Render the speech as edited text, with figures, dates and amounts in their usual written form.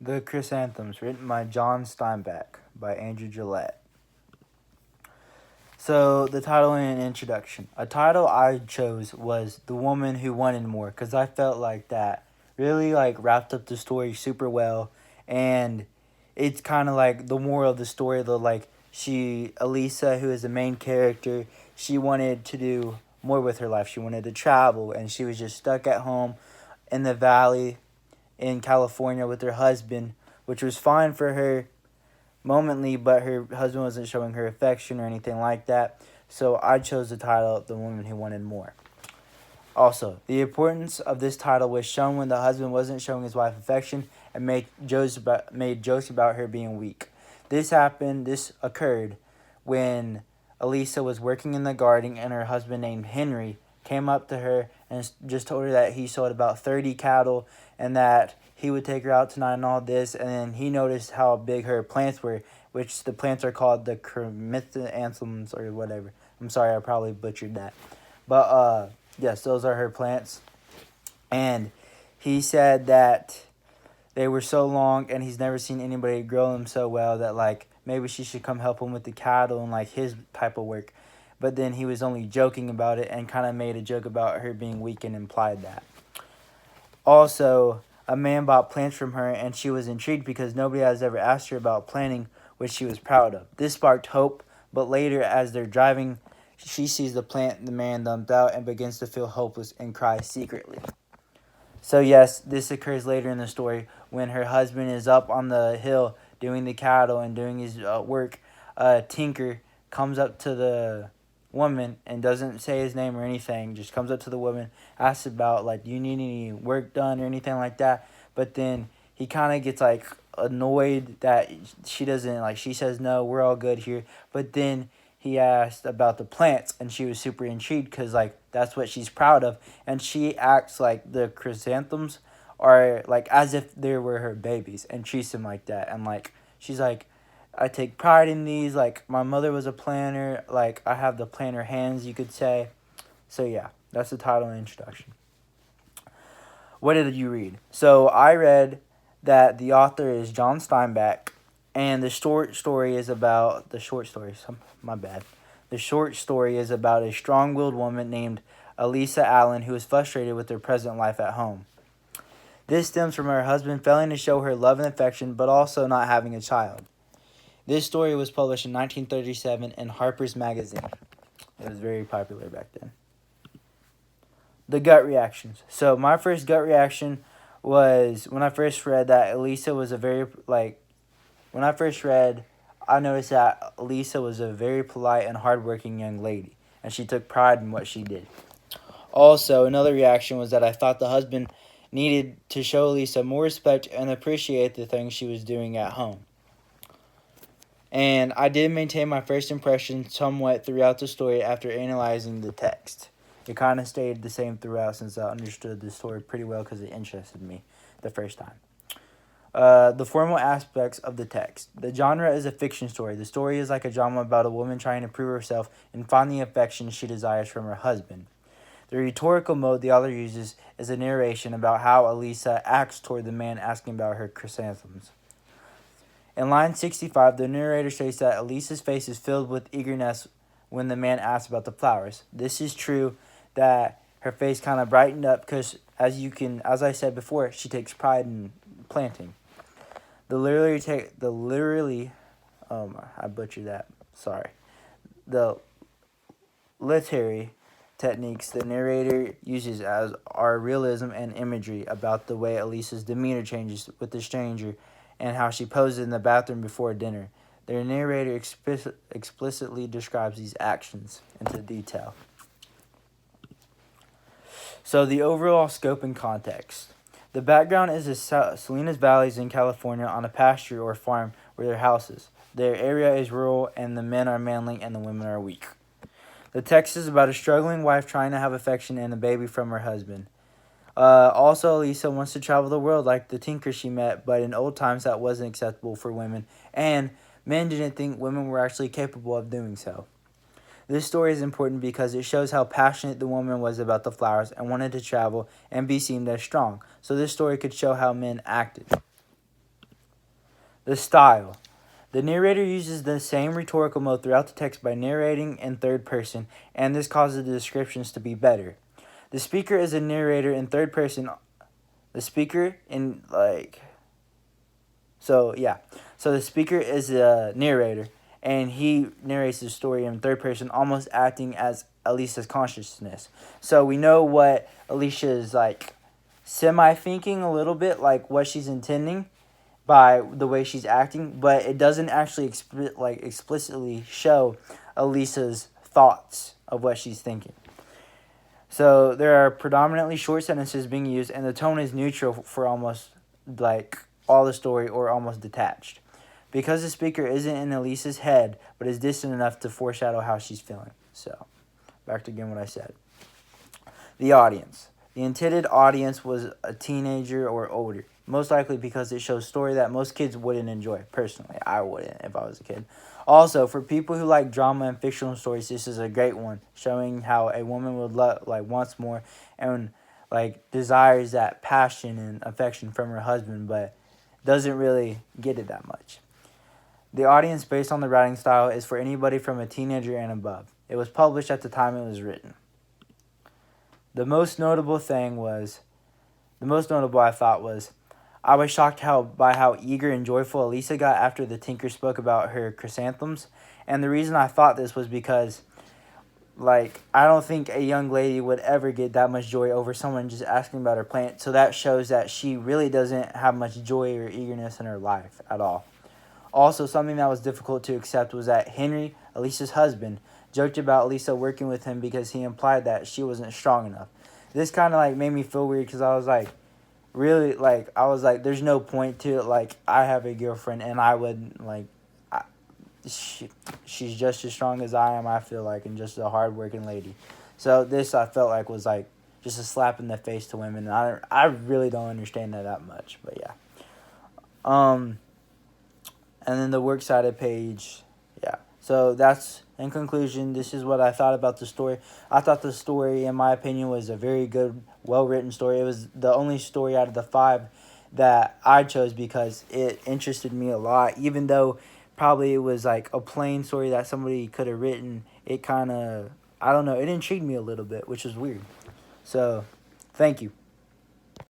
The Chrysanthemums, written by John Steinbeck, by Andrew Gillette. So, the title and introduction. A title I chose was The Woman Who Wanted More, because I felt like that really wrapped up the story super well, and it's kind of like the moral of the story, Elisa, who is the main character, she wanted to do more with her life. She wanted to travel, and she was just stuck at home in the valley in California with her husband, which was fine for her momently, but her husband wasn't showing her affection or anything like that. So I chose the title The Woman Who Wanted More. Also, the importance of this title was shown when the husband wasn't showing his wife affection and made jokes about her being weak. This occurred when Elisa was working in the garden and her husband named Henry came up to her and just told her that he sold about 30 cattle and that he would take her out tonight and all this. And then he noticed how big her plants were, which the plants are called the chrysanthemums or whatever. I'm sorry, I probably butchered that. But yes, those are her plants. And he said that they were so long and he's never seen anybody grow them so well that maybe she should come help him with the cattle and his type of work. But then he was only joking about it and kind of made a joke about her being weak and implied that. Also, a man bought plants from her and she was intrigued because nobody has ever asked her about planting, which she was proud of. This sparked hope, but later as they're driving, she sees the plant the man dumped out and begins to feel hopeless and cries secretly. So yes, this occurs later in the story when her husband is up on the hill doing the cattle and doing his work. Tinker comes up to the woman and doesn't say his name or anything, just comes up to the woman, asks about do you need any work done or anything like that. But then he kind of gets annoyed that she doesn't, she says no, we're all good here. But then he asked about the plants and she was super intrigued because that's what she's proud of, and she acts like the chrysanthemums are as if they were her babies and treats them like that. And she's like, I take pride in these. My mother was a planner. I have the planner hands, you could say. So yeah, that's the title and introduction. What did you read? So I read that the author is John Steinbeck, and the short story is about the short story. My bad. The short story is about a strong-willed woman named Elisa Allen who is frustrated with her present life at home. This stems from her husband failing to show her love and affection, but also not having a child. This story was published in 1937 in Harper's Magazine. It was very popular back then. The gut reactions. So my first gut reaction was when I first read that Elisa was I noticed that Elisa was a very polite and hardworking young lady, and she took pride in what she did. Also, another reaction was that I thought the husband needed to show Elisa more respect and appreciate the things she was doing at home. And I did maintain my first impression somewhat throughout the story after analyzing the text. It kind of stayed the same throughout since I understood the story pretty well because it interested me the first time. The formal aspects of the text. The genre is a fiction story. The story is like a drama about a woman trying to prove herself and find the affection she desires from her husband. The rhetorical mode the author uses is a narration about how Elisa acts toward the man asking about her chrysanthemums. In line 65, the narrator states that Elisa's face is filled with eagerness when the man asks about the flowers. This is true that her face kind of brightened up because, as I said before, she takes pride in planting. I butchered that. Sorry. The literary techniques the narrator uses are realism and imagery about the way Elisa's demeanor changes with the stranger and how she poses in the bathroom before dinner. The narrator explicitly describes these actions into detail. So the overall scope and context. The background is the Salinas Valleys in California on a pasture or farm where their house is. Their area is rural and the men are manly and the women are weak. The text is about a struggling wife trying to have affection and a baby from her husband. Also, Elisa wants to travel the world like the tinker she met, but in old times that wasn't acceptable for women, and men didn't think women were actually capable of doing so. This story is important because it shows how passionate the woman was about the flowers and wanted to travel and be seen as strong, so this story could show how men acted. The style. The narrator uses the same rhetorical mode throughout the text by narrating in third person, and this causes the descriptions to be better. The speaker is a narrator in third person. The speaker in like so yeah. So the speaker is a narrator, and he narrates the story in third person, almost acting as Alicia's consciousness. So we know what Alicia is like semi thinking a little bit, like what she's intending by the way she's acting, but it doesn't actually explicitly show Alicia's thoughts of what she's thinking. So there are predominantly short sentences being used, and the tone is neutral for almost like all the story or almost detached. Because the speaker isn't in Alicia's head, but is distant enough to foreshadow how she's feeling. So, back to again what I said. The audience. The intended audience was a teenager or older, most likely because it shows story that most kids wouldn't enjoy. Personally, I wouldn't if I was a kid. Also, for people who like drama and fictional stories, this is a great one, showing how a woman would wants more and desires that passion and affection from her husband, but doesn't really get it that much. The audience, based on the writing style, is for anybody from a teenager and above. It was published at the time it was written. The most notable I thought was, I was shocked by how eager and joyful Alicia got after the tinker spoke about her chrysanthemums. And the reason I thought this was because, I don't think a young lady would ever get that much joy over someone just asking about her plant. So that shows that she really doesn't have much joy or eagerness in her life at all. Also, something that was difficult to accept was that Henry, Alicia's husband, joked about Alicia working with him because he implied that she wasn't strong enough. This kind of made me feel weird because I was there's no point to it. I have a girlfriend and I would she's just as strong as I am, I feel like, and just a hardworking lady. So this I felt like was just a slap in the face to women. And I really don't understand that much, but yeah. And then the works cited page, yeah. So that's, in conclusion, this is what I thought about the story. I thought the story, in my opinion, was a very good, well-written story. It was the only story out of the 5 that I chose because it interested me a lot. Even though probably it was a plain story that somebody could have written, it kind of, I don't know, it intrigued me a little bit, which is weird. So, thank you.